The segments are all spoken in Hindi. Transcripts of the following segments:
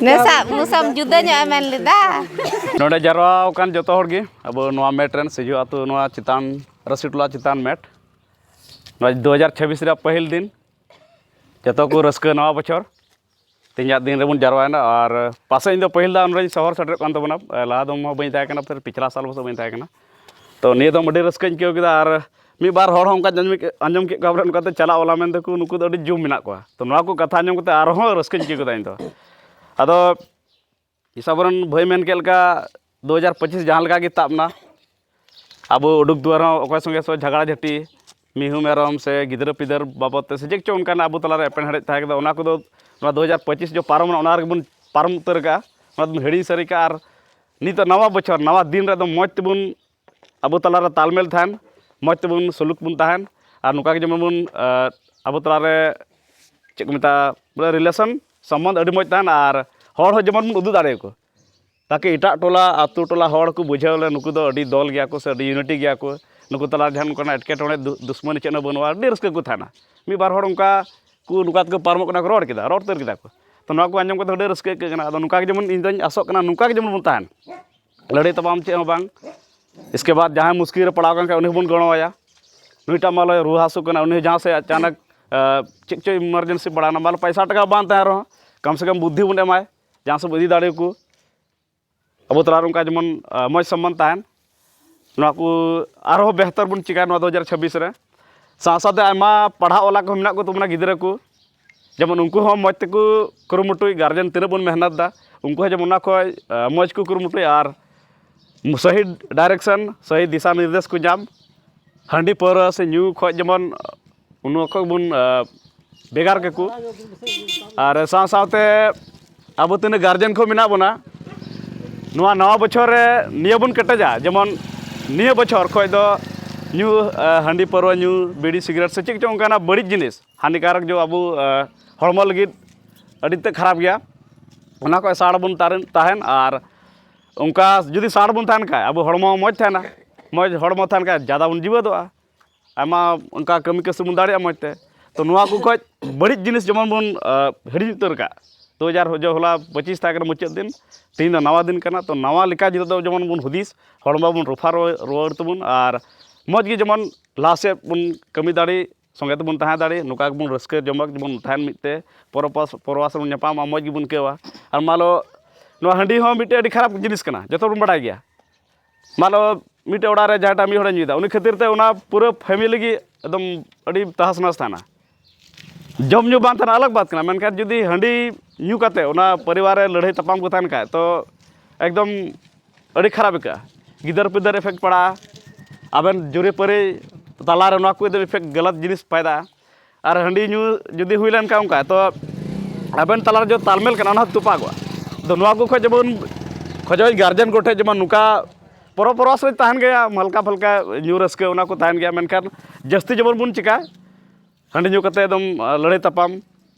Nesa musam judanya aman lida. नोडे Jarawa कान जतो हर गे अब नोआ मेट रेन सिजु आतो नोआ चितान रसिटला चितान मेट नोआ 2026 रे पहिल दिन जतो को रस्क नवा बछर तीन दिन रे बुन जरवाना और पासे इन दो पहिल दा उनरे शहर सटर कान तबना ला दो म बई ताय कना फिर पिछला साल बस बई ताय कना तो निये दो मडी रस्क इन केउ किदा और मी बार हर हम का अंजम के गाबरे उनका चला वाला मेन तको नुकु दो जुम मिना को तो नोआ को कथा अंजम कते आर हो रस्क इन केउ किदा इन तो अदो हिसाबरन भाई मेन के लका 2025 जहाँ लगा ताबना अब उडुक दुआर अकय संगे सो झगड़ा झटी मिहू मेरम से गिदर पिदर बाबत से जेक चो उनका अब तलारे एपेन हड़े था ओना को 2025 जो पारम ओना रे बुन पारम उतर का हिड़ी सरी का और नित नवा बछर नवा दिन रे मौज तेबुन अब तलारे तालमेल थान मौज तेबुन सलुक बुन ताहन और नुका के जेमन बुन अब तलारे चेक मिता बोले रिलेशन संबंध अडी मौज ताहन और हर जेमन बुन उदु दाड़े को ताकि इटा टोला आतु टोला हर को बुझावले नुकु दो अडी दल गया को से अडी यूनिटी गया को नुकु तला जहान कोना एटकेटोणे दुश्मनी चेन बनवा अडी रस्क को थाना मी बार हर उनका को नुका को पारमो कना रोड किदा रोड तर किदा को तो नुका को अंजम को अडी रस्क के कना नुका के जेमन इन आसो कना नुका के जेमन बन ताहन लड़े तमाम चे हो बांग इसके बाद जहां मुश्किल रे पड़ाव कन उन्हें बन गणवाया नुईटा मालो रुह हासु कना उन्हें जहां से अचानक चेक चो इमरजेंसी बड़ाना माल पैसा टका बांध ताहे रहो कम से कम बुद्धि बन एमाय जहां से इदी दाड़े को अब तलार उनका जमन मौज सम्मान ताहन को आरो बेहतर बन चिका 2026 रे साथ आमा पढ़ाव वाला को मेना को तुमना गिदरा को जमन उनको हम मौज तेको कुरुमुटुई गार्जियन तिना बन मेहनत दा उनको जमन ना को मौज को कुरुमुटुई और सही डायरेक्शन सही दिशा निर्देश को जाम हांडी पर से न्यू खो जमन उनको बन बेगार के को और साथे अब तिना गार्जियन को मेना बना नवा नवा बछर रे निया बन कटेजा जेमन निया बछर खय दो न्यू हांडी परवा न्यू बीड़ी सिगरेट से चेक चोंकाना बड़ी जिनिस हानिकारक जो अब हड़मो लगी अडिते खराब गया उना को साड़ बन ताहन और उनका जुदी साड़ बन ताहन का अब हड़मो मौज थाना मौज हड़मो थान का ज़्यादा बन जीवदोआ आमा उनका कमी कसु बन दाड़िया मौजते तो नुआ को खय बड़ी जिनिस जेमन बन हिड़ी उतर का 2000 जो होला 25 ताक मुचाद दिन तीन नवा दिन करना तो नवा लिका जो जमन बन हुदिस हड़मा बन रुफा रोड तबन और मौज गे जमन लासे बन कमी दाड़ी संगे तबन तहां दाड़ी नुका बन रस्क जमक जमन थान मिते परवास बन नपाम मौज गे बन केवा और मालो नो हंडी हो मिटे अडी खराब जिनिस कना जतो बन बड़ाय गया मालो मिटे ओड़ा रे जाटा मी होड़ा नुदा उनी खातिर ते उना पूरा फैमिली गी एकदम अडी तहस नहस थाना जम न्यू बांध अलग बात करना मेनखान जुदी हंडी न्यू काते उना परिवार लड़ाई तपाम को थान का तो एकदम अड़ी खराब का गिदर पिदर इफेक्ट पड़ा आबेन जुरे परे तलार उना को इफेक्ट गलत जिनिस पैदा और हंडी न्यू जुदी हुई लेन का उनका तो आबेन तलार जो तालमेल करना ना तुपा को तो नुआ को जबन खजो गार्जियन कोठे जबन नुका परवास तहन गया हल्का फल्का न्यू रस्क उना को तहन गया मेनखान जस्ती जबन बुन चिका हंडी न्यू कते एकदम लड़ाई तपाम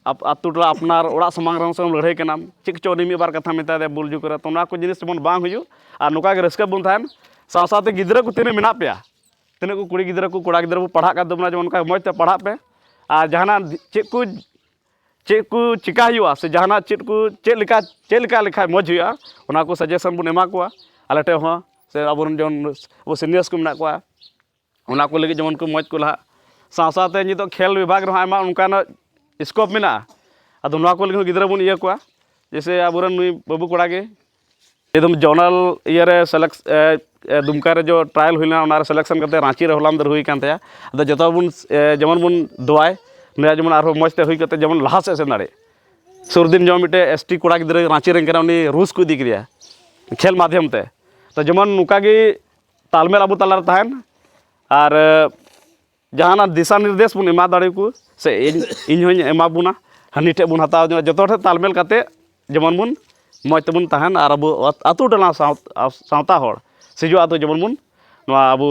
आतु टोला अपनार ओड़ा समांग रंग से लड़ाई कनाम चिक चो निमी बार कथा मेता दे बुल जुकर तो ना को जिनिस बन बांग हुयु और नुका के रस्क बन थान साथ साथ गिदरा को तिने मेना पेया तिने को कुड़ी गिदरा को कोड़ा गिदरा को पढ़ा का दबना जमन का मौज ते पढ़ा पे और जहाना चेक को चिका हुआ से जहाना चेक लिखा लिखा मौज हुआ उना को सजेशन बन एमा को आले टे हो से अबन जन अब सीनियर्स को मेना को उना को लगे जमन को मौज को लहा साथ साथ नितो खेल विभाग रहा आमा उनका स्कोप में अदो नवा को गिदरा बन इया को जैसे अबुरन नुई बाबू कोड़ा के एकदम जोनल इयारे सेलेक्ट दुमका रे जो ट्रायल हुईना उनारे सिलेक्शन करते रांची रे होलाम दर हुई कान तया अदो जतो बन जेमन बन दोआय नया जेमन आरो मजते हुई करते जेमन लहा से दाड़े सुरदिन जो मिटे एसटी कोड़ा गिदरा रांची रे कना उनी रूस को इदी किया खेल माध्यम ते तो जेमन नुका गे तालमेल अबु तलार ताहन और जहाना दिशा निर्देश बन एमा दाड़े को से इन होኝ एमा बुना हनी ठे बन हताव जतो ठे तालमेल काते जेमन बन मौज तबन ताहन और अब आतु टोला सावता हर सिजु आतु जेमन बन नवा अब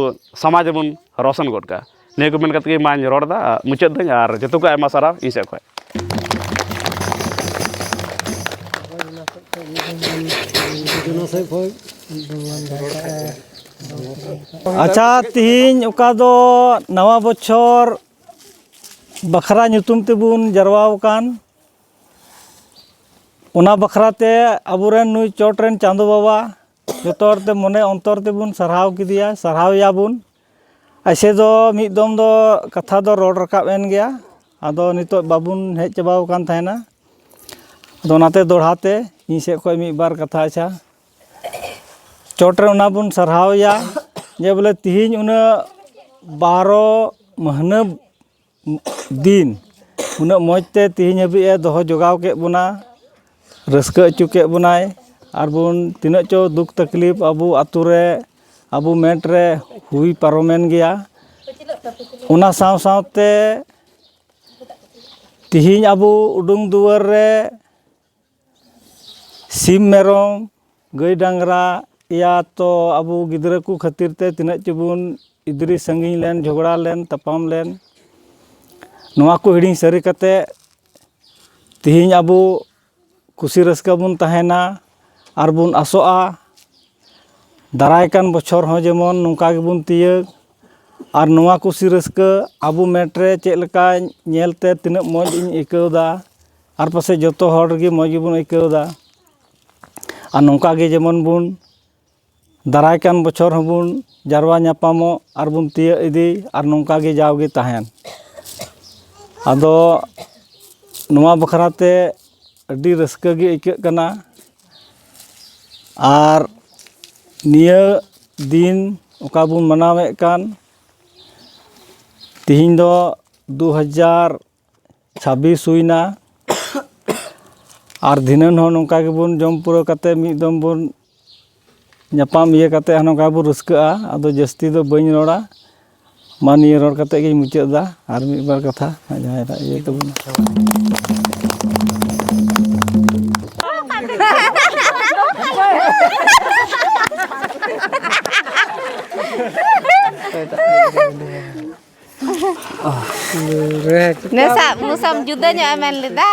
समाज बन रोशन गोड का ने को मेन काते माñ रोड दा मुचाद दኝ और जतो को एमा सारा इसे खय अच्छा तीन नवा बछर बखरा ᱧᱩᱛᱩᱢ तेबुन जरवाव कान उना बखराते अबुरेन नुई चोटरेन चांदो बाबा जोतोरते मने अंतर तेबुन सरहाव किदिया सरहाव याबुन ऐसे दो मिद दम दो कथा दो रोड रकाब एन गया आदो नितो बाबुन हेज चबाव कान थायना आदो नाते दोढ़ाते इन से कोई मिद बार कथा अच्छा चोटरे उना बुन सरहाव या जे बोले तिहिन उना 12 महीना दिन उना मौजते तिहिन हबी दोहो जोगाव के बुना रस्का चुके बुनाय और बुन तीना चो दुख तकलीफ अबू आतुरे अबू मेट्रे हुई पारोमेन गया उना साव सावते तिहिन अबू उडुंग दुआर रे सिम मेरोम गाय डांगरा या तो अबू गिदरा को खातिर ते तीना चबुन इदरी संगी लेन झगड़ा लेन तपाम लेन नवा को हिड़ी सरी कते तिहिन अबू कुसी रस्का बुन तहेना और बुन आसोआ दाराय कान बछर हो जेमन नोंका गेबुन तियक और नवा कुसी रस्का अबू मेट्रे चेक लका नेलते तिना मौज इन इकावदा और पासे जतो हर गे मौज गेबुन इकावदा और नोंका गे जेमन बुन दाराय कान बछर हबुन जारवा न्यापामो और बुन तियक इदी और नोंका गे जावगे तहेन आदो नवा बखराते अड्डी रस्का गे इकाग कना और निया दिन ओका बुन मनावे कान तिहिन दो 2026 हुईना और धिनन हो नोंका गे बुन जम पूरा कते मिद दम बुन न्यापाम इया कते नोंका बुन रस्का आदो जस्ती दो बइन रोड़ा मान ये रोड कते गे मुचादा और मिद बार कथा जहां ये तबुन Nesa musam judanya aman lida.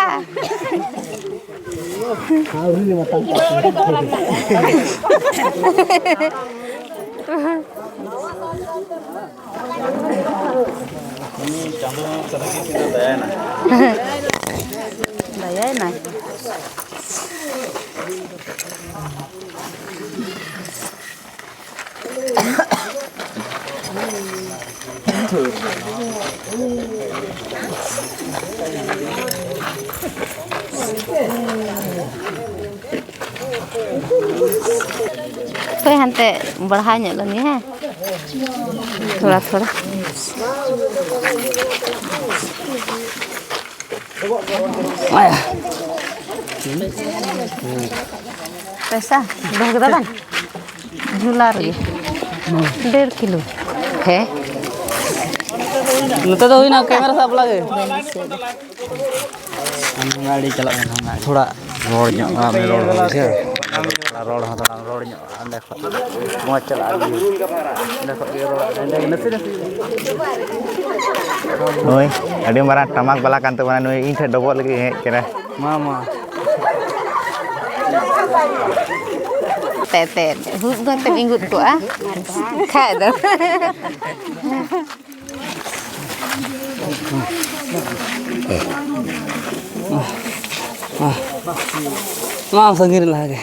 Daya na. Thôi hante बढ़ा nhẹ lần nhé थोड़ा थोड़ा पैसा दो दादा झूला रही 1.5 किलो है नते तो हुई ना कैमरा साफ लगे गाड़ी चला थोड़ा रोड ᱧᱚᱜ में रोड से रोड हां थोड़ा रोड ᱧᱚᱜ अंदर खो मोच चला अंदर खो ये रोड नसे नसे ओए अड़ी मारा टमाक बाला कांते बना नोय इन ठे डबल लगे हेज करे मामा tete hus gonte minggut ko ah kada मां संगीर लागे